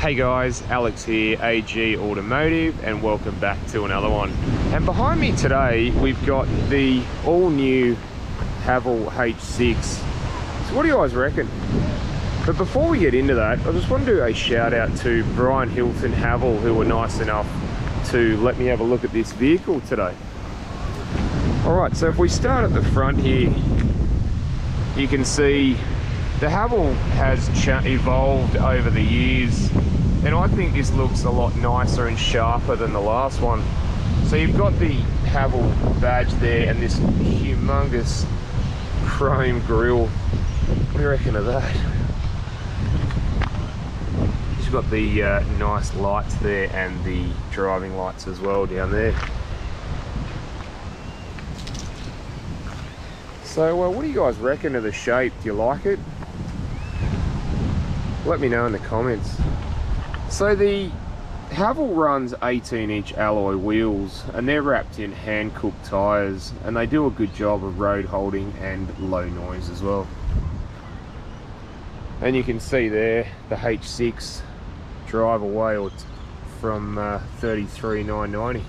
Hey guys, Alex here, AG Automotive, and welcome back to another one. And behind me today, we've got the all-new Haval H6. So what do you guys reckon? But before we get into that, I just want to do a shout out to Brian Hilton Haval, who were nice enough to let me have a look at this vehicle today. Alright, so if we start at the front here, you can see the Haval has evolved over the years, and I think this looks a lot nicer and sharper than the last one. So you've got the Haval badge there and this humongous chrome grille. What do you reckon of that? You've got the nice lights there and the driving lights as well down there. So what do you guys reckon of the shape? Do you like it? Let me know in the comments. So the Haval runs 18-inch alloy wheels, and they're wrapped in hand-cooked tyres, and they do a good job of road holding and low noise as well. And you can see there the H6 drive away from 33,990.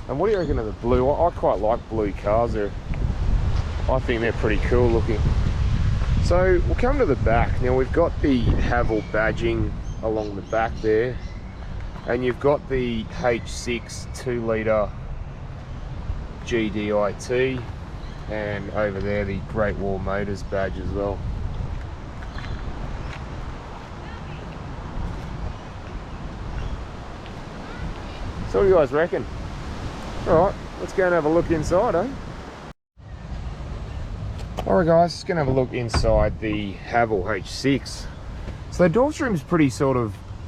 And what do you reckon of the blue? I quite like blue cars. I think they're pretty cool looking. So we'll come to the back. Now we've got the Haval badging along the back there, and you've got the H6 2-litre GDIT, and over there the Great Wall Motors badge as well. So what do you guys reckon? Alright, let's go and have a look inside, eh? Alright guys, just going to have a look inside the Haval H6. So the door trim's pretty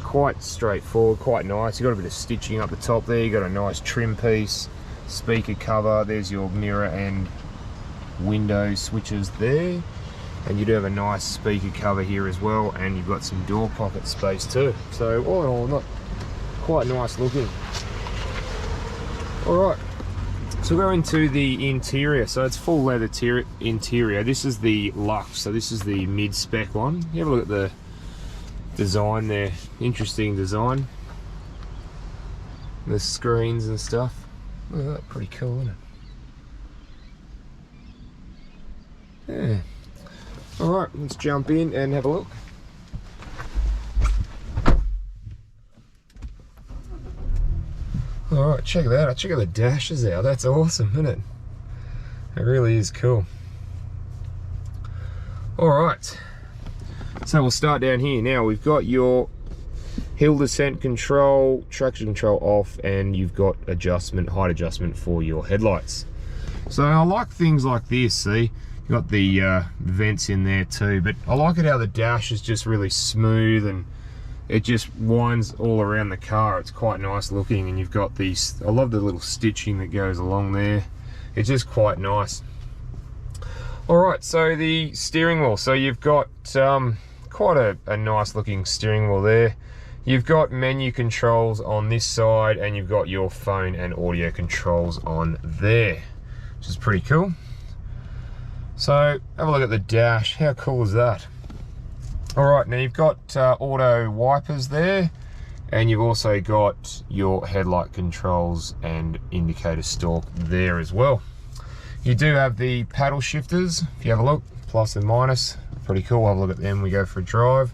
quite straightforward, quite nice. You've got a bit of stitching up the top there, you've got a nice trim piece, speaker cover, there's your mirror and window switches there. And you do have a nice speaker cover here as well, and you've got some door pocket space too. So all in all, not quite nice looking. Alright. So we'll go into the interior. So it's full leather interior. This is the Luxe, so this is the mid-spec one. You have a look at the design there. Interesting design. The screens and stuff. Look at that, pretty cool, isn't it? Yeah. Alright, let's jump in and have a look. Alright, check that out. Check out the dashes out. That's awesome, isn't it? It really is cool. Alright. So we'll start down here. Now we've got your hill descent control, traction control off, and you've got adjustment, height adjustment for your headlights. So I like things like this, see? You've got the vents in there too, but I like it how the dash is just really smooth and it just winds all around the car. It's quite nice looking, and you've got these, I love the little stitching that goes along there. It's just quite nice. Alright, so the steering wheel. So you've got quite a nice looking steering wheel there. You've got menu controls on this side, and you've got your phone and audio controls on there, which is pretty cool. So have a look at the dash. How cool is that? Alright, now you've got auto wipers there, and you've also got your headlight controls and indicator stalk there as well. You do have the paddle shifters, if you have a look, plus and minus. Pretty cool. Have a look at them, we go for a drive.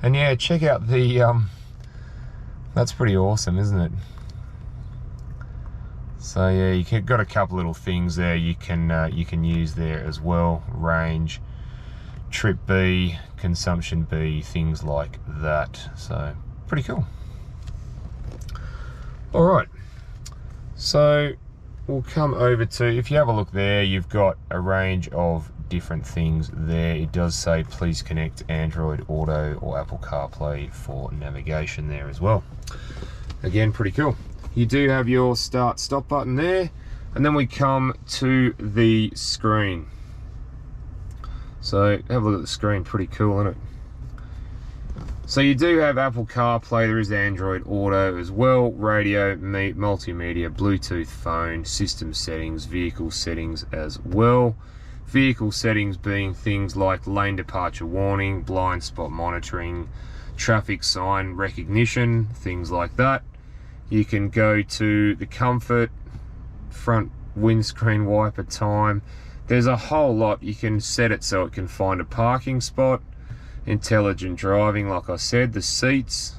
And yeah, check out the, that's pretty awesome, isn't it? So yeah, you've got a couple little things there you can use there as well. Range, trip B, consumption B, things like that. So pretty cool. All right, so we'll come over to, if you have a look there, you've got a range of different things there. It does say please connect Android Auto or Apple CarPlay for navigation there as well. Again, pretty cool. You do have your start stop button there, and then we come to the screen. So have a look at the screen, pretty cool, isn't it? So you do have Apple CarPlay, there is Android Auto as well, radio, multimedia, Bluetooth phone, system settings, vehicle settings as well. Vehicle settings being things like lane departure warning, blind spot monitoring, traffic sign recognition, things like that. You can go to the comfort, front windscreen wiper time. There's a whole lot. You can set it so it can find a parking spot, intelligent driving, like I said. The seats,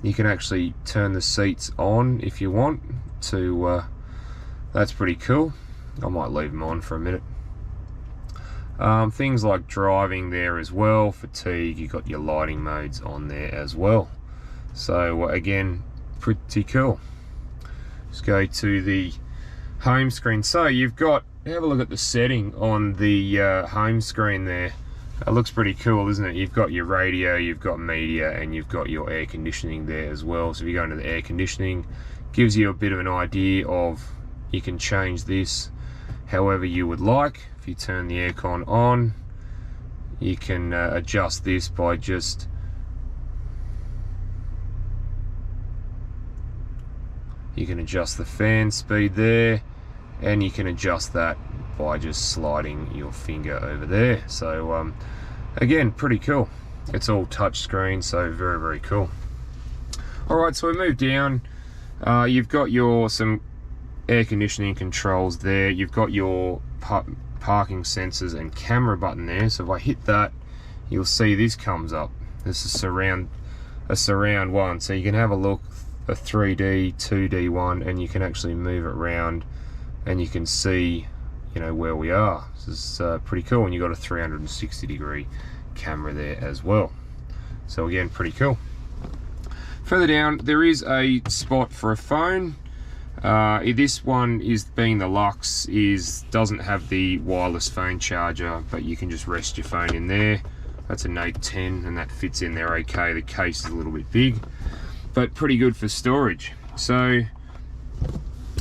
you can actually turn the seats on if you want to. That's pretty cool. I might leave them on for a minute. Things like driving there as well, fatigue, you've got your lighting modes on there as well. So again, pretty cool. Let's go to the home screen. So you've got, have a look at the setting on the home screen there. It looks pretty cool, isn't it? You've got your radio, you've got media, and you've got your air conditioning there as well. So if you go into the air conditioning, gives you a bit of an idea of, you can change this however you would like. If you turn the aircon on, you can adjust this by just you can adjust the fan speed there, and you can adjust that by just sliding your finger over there. So again, pretty cool. It's all touch screen, so very, very cool. All right, so we move down. You've got your some air conditioning controls there. You've got your parking sensors and camera button there. So if I hit that, you'll see this comes up. This is a surround one, so you can have a look, a 3D, 2D one, and you can actually move it around, and you can see, you know, where we are. This is pretty cool, and you've got a 360-degree camera there as well. So again, pretty cool. Further down, there is a spot for a phone. This one, is being the Luxe, doesn't have the wireless phone charger, but you can just rest your phone in there. That's a Note 10, and that fits in there okay. The case is a little bit big, but pretty good for storage. So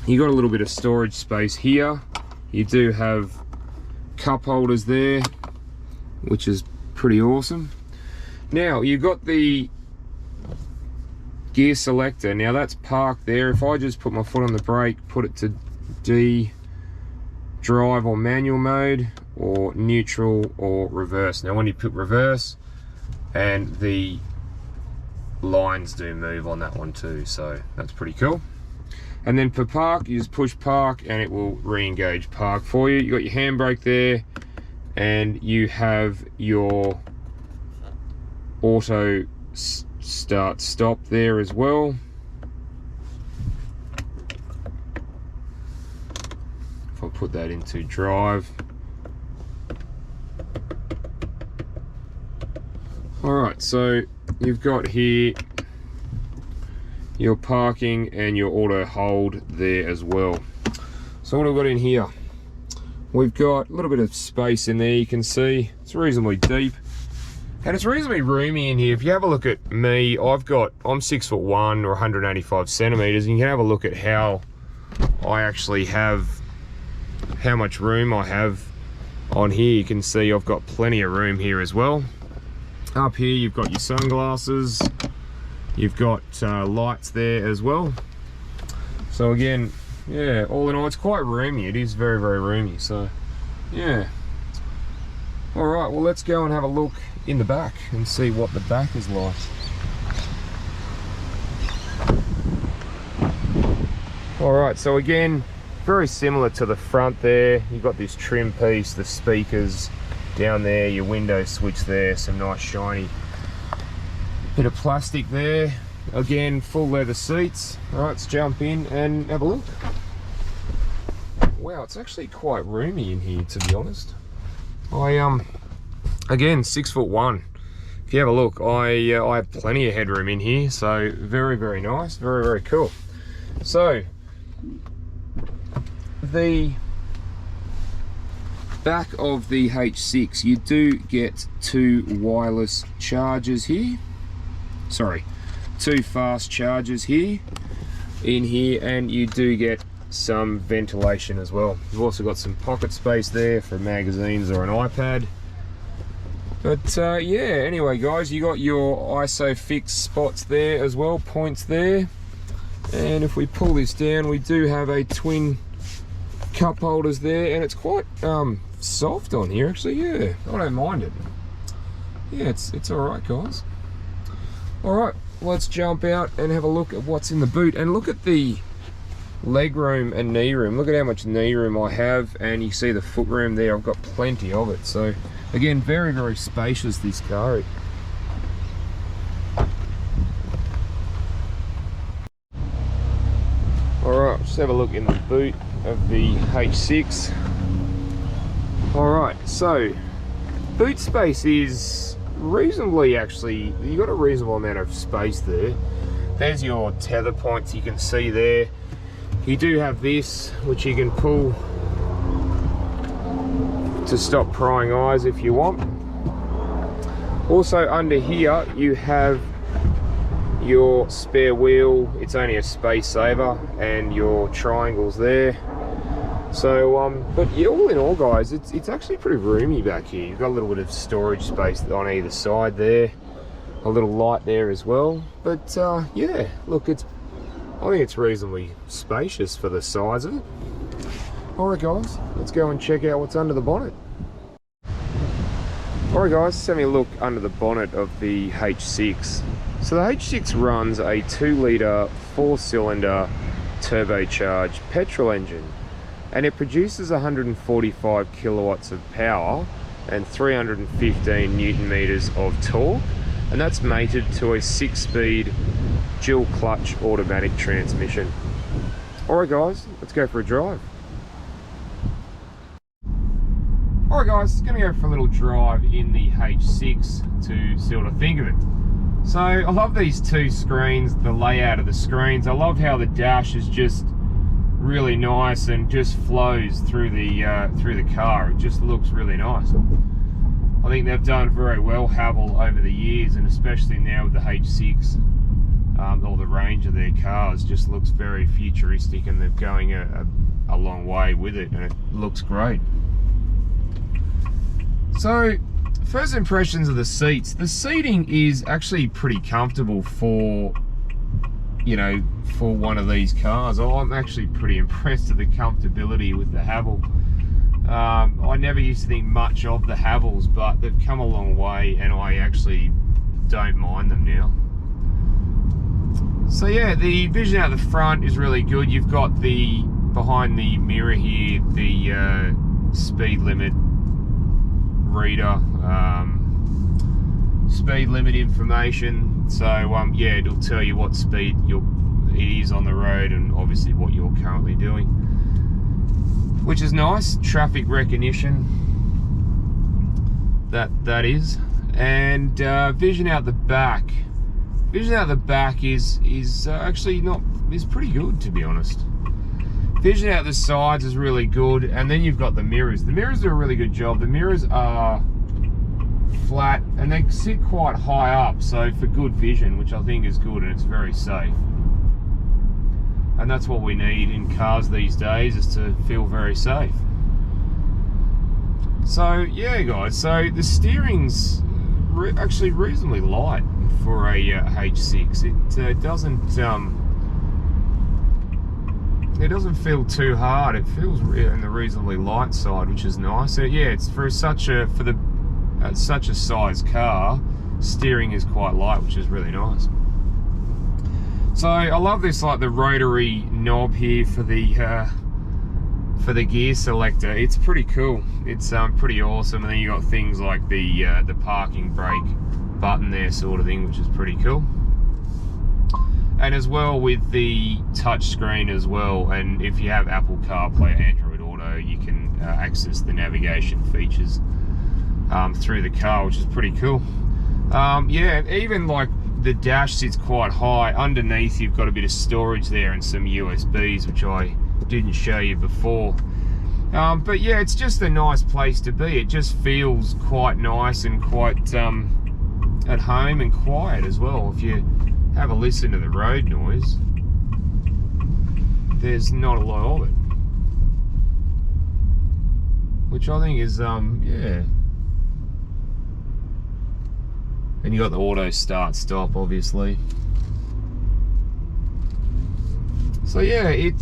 you got a little bit of storage space here. You do have cup holders there, which is pretty awesome. Now you've got the gear selector. Now that's parked there. If I just put my foot on the brake, put it to D, drive or manual mode, or neutral or reverse. Now when you put reverse, and the lines do move on that one too, so that's pretty cool. And then for park, you just push park and it will re-engage park for you. You got your handbrake there, and you have your auto start stop there as well. If I put that into drive. Alright, so you've got here your parking and your auto hold there as well. So what have we got in here? We've got a little bit of space in there. You can see it's reasonably deep, and it's reasonably roomy in here. If you have a look at me, I'm 6'1" or 185 centimeters, and you can have a look at how I actually have, how much room I have on here. You can see I've got plenty of room here as well. Up here you've got your sunglasses, you've got lights there as well. So again, yeah, all in all, it's quite roomy. It is very, very roomy. So yeah. All right, well, let's go and have a look in the back and see what the back is like. All right, so again, very similar to the front there. You've got this trim piece, the speakers down there, your window switch there, some nice shiny bit of plastic there. Again, full leather seats. All right, let's jump in and have a look. Wow, it's actually quite roomy in here, to be honest. Again, 6'1". If you have a look, I have plenty of headroom in here, so very, very nice, very, very cool. So the back of the H6, you do get two wireless chargers here. Sorry, two fast chargers here, in here, and you do get some ventilation as well. You've also got some pocket space there for magazines or an iPad. But yeah, anyway guys, you got your ISOFIX spots there as well, points there. And if we pull this down, we do have a twin cup holders there, and it's quite soft on here actually. Yeah, I don't mind it. Yeah, it's all right guys. Alright, let's jump out and have a look at what's in the boot, and look at the leg room and knee room. Look at how much knee room I have, and you see the foot room there. I've got plenty of it. So again, very, very spacious, this car. Alright, just have a look in the boot of the H6. Alright, so boot space is reasonably, actually, you've got a reasonable amount of space there. There's your tether points, you can see there. You do have this, which you can pull to stop prying eyes if you want. Also under here you have your spare wheel. It's only a space saver, and your triangles there. So but yeah, all in all guys, it's actually pretty roomy back here. You've got a little bit of storage space on either side there, a little light there as well. But yeah, look, I think it's reasonably spacious for the size of it. Alright guys, let's go and check out what's under the bonnet. Alright guys, let's have a look under the bonnet of the H6. So the H6 runs a 2 litre 4-cylinder turbocharged petrol engine, and it produces 145 kilowatts of power and 315 newton meters of torque, and that's mated to a 6-speed dual clutch automatic transmission. Alright guys, let's go for a drive. Alright guys, it's going to go for a little drive in the H6 to see what I think of it. So I love these two screens, the layout of the screens. I love how the dash is just really nice and just flows through the car. It just looks really nice. I think they've done very well, Haval, over the years, and especially now with the H6. All the range of their cars just looks very futuristic, and they're going a long way with it, and it looks great. So first impressions of the seats. The seating is actually pretty comfortable for, you know, for one of these cars. I'm actually pretty impressed with the comfortability with the Haval. I never used to think much of the Havals, but they've come a long way, and I actually don't mind them now. So yeah, the vision out the front is really good. You've got the, behind the mirror here, the speed limit reader, speed limit information. So yeah, it'll tell you what speed it is on the road, and obviously what you're currently doing, which is nice. Traffic recognition, that is. And vision out the back. Vision out the back is actually is pretty good, to be honest. Vision out the sides is really good, and then you've got the mirrors. The mirrors do a really good job. The mirrors are flat and they sit quite high up, so for good vision, which I think is good, and it's very safe. And that's what we need in cars these days, is to feel very safe. So yeah guys, so the steering's actually reasonably light for a H6. It doesn't feel too hard. It feels in the reasonably light side, which is nice. So yeah, it's for such a size car, steering is quite light, which is really nice. So I love this, like the rotary knob here for the gear selector. It's pretty cool. It's pretty awesome. And then you got things like the parking brake button there, sort of thing, which is pretty cool. And as well with the touch screen as well, and if you have Apple CarPlay, Android Auto, you can access the navigation features through the car, which is pretty cool. Yeah, even like the dash sits quite high. Underneath you've got a bit of storage there and some USBs, which I didn't show you before. But yeah, it's just a nice place to be. It just feels quite nice and quite at home and quiet as well. If you have a listen to the road noise, there's not a lot of it, which I think is yeah. And you got the auto start stop, obviously. So yeah, it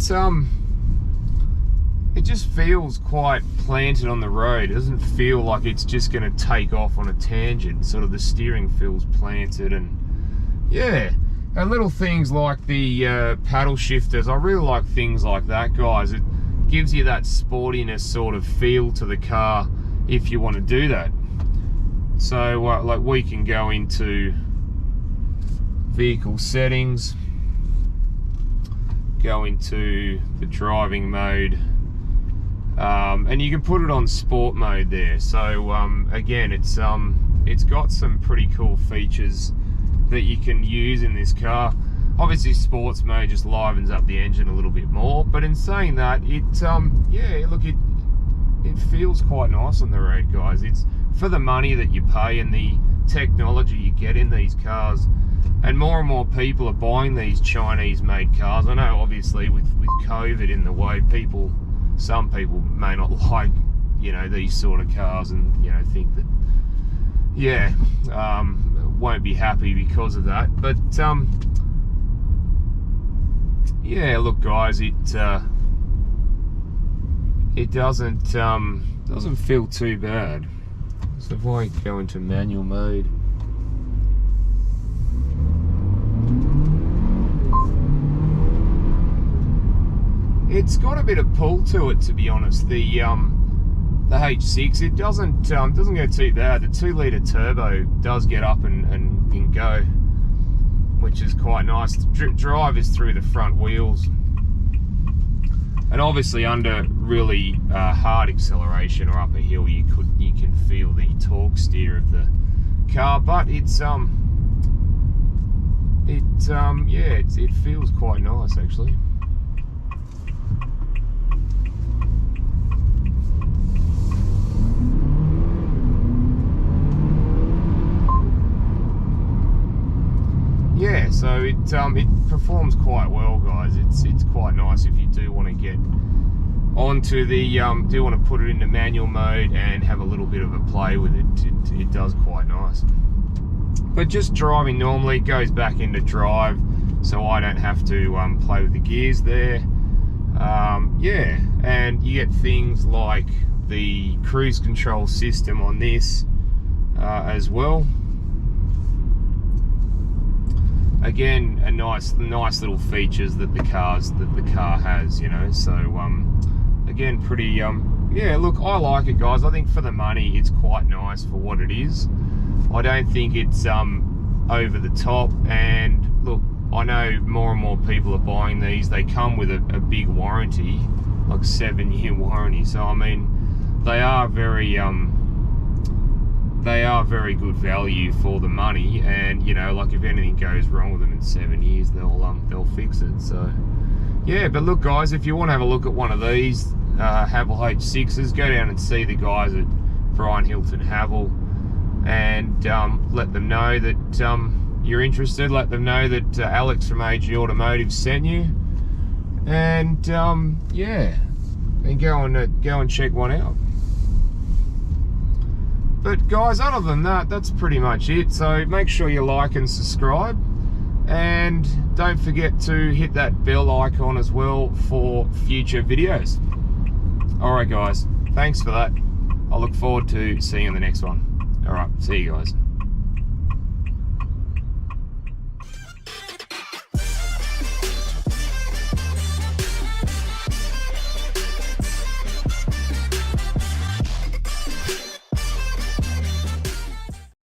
just feels quite planted on the road. It doesn't feel like it's just going to take off on a tangent. Sort of the steering feels planted and yeah, and little things like the paddle shifters, I really like things like that, guys. It gives you that sportiness sort of feel to the car if you want to do that. So like we can go into vehicle settings, go into the driving mode, and you can put it on sport mode there. So again, it's got some pretty cool features that you can use in this car. Obviously sports mode just livens up the engine a little bit more, but in saying that, it yeah, look, it feels quite nice on the road, guys. It's for the money that you pay and the technology you get in these cars, and more people are buying these Chinese made cars. I know obviously with COVID in the way, some people may not like, you know, these sort of cars, and, you know, think that, yeah, won't be happy because of that. But yeah, look, guys, it doesn't feel too bad. So if I go into manual mode, it's got a bit of pull to it, to be honest. The H6, it doesn't go too bad. The 2-litre turbo does get up and go, which is quite nice. The drive is through the front wheels, and obviously under really hard acceleration or up a hill, you can feel the torque steer of the car. But yeah, it feels quite nice actually. Yeah, so it performs quite well, guys. It's quite nice if you do want to get onto the do want to put it into manual mode and have a little bit of a play with it. It does quite nice. But just driving normally, it goes back into drive, so I don't have to play with the gears there. Yeah, and you get things like the cruise control system on this as well. Again, a nice little features that the car has, you know. So again, pretty yeah, look, I like it, guys. I think for the money, it's quite nice for what it is. I don't think it's over the top. And look, I know more and more people are buying these. They come with a big warranty, like 7-year warranty. So I mean, they are very good value for the money. And, you know, like if anything goes wrong with them in 7 years, they'll fix it. So yeah, but look, guys, if you want to have a look at one of these Haval H6s, go down and see the guys at Brian Hilton Haval, and let them know that you're interested. Let them know that Alex from AG Automotive sent you, and yeah, and go and check one out. But guys, other than that, that's pretty much it. So make sure you like and subscribe, and don't forget to hit that bell icon as well for future videos. Alright guys, thanks for that. I look forward to seeing you in the next one. Alright, see you guys.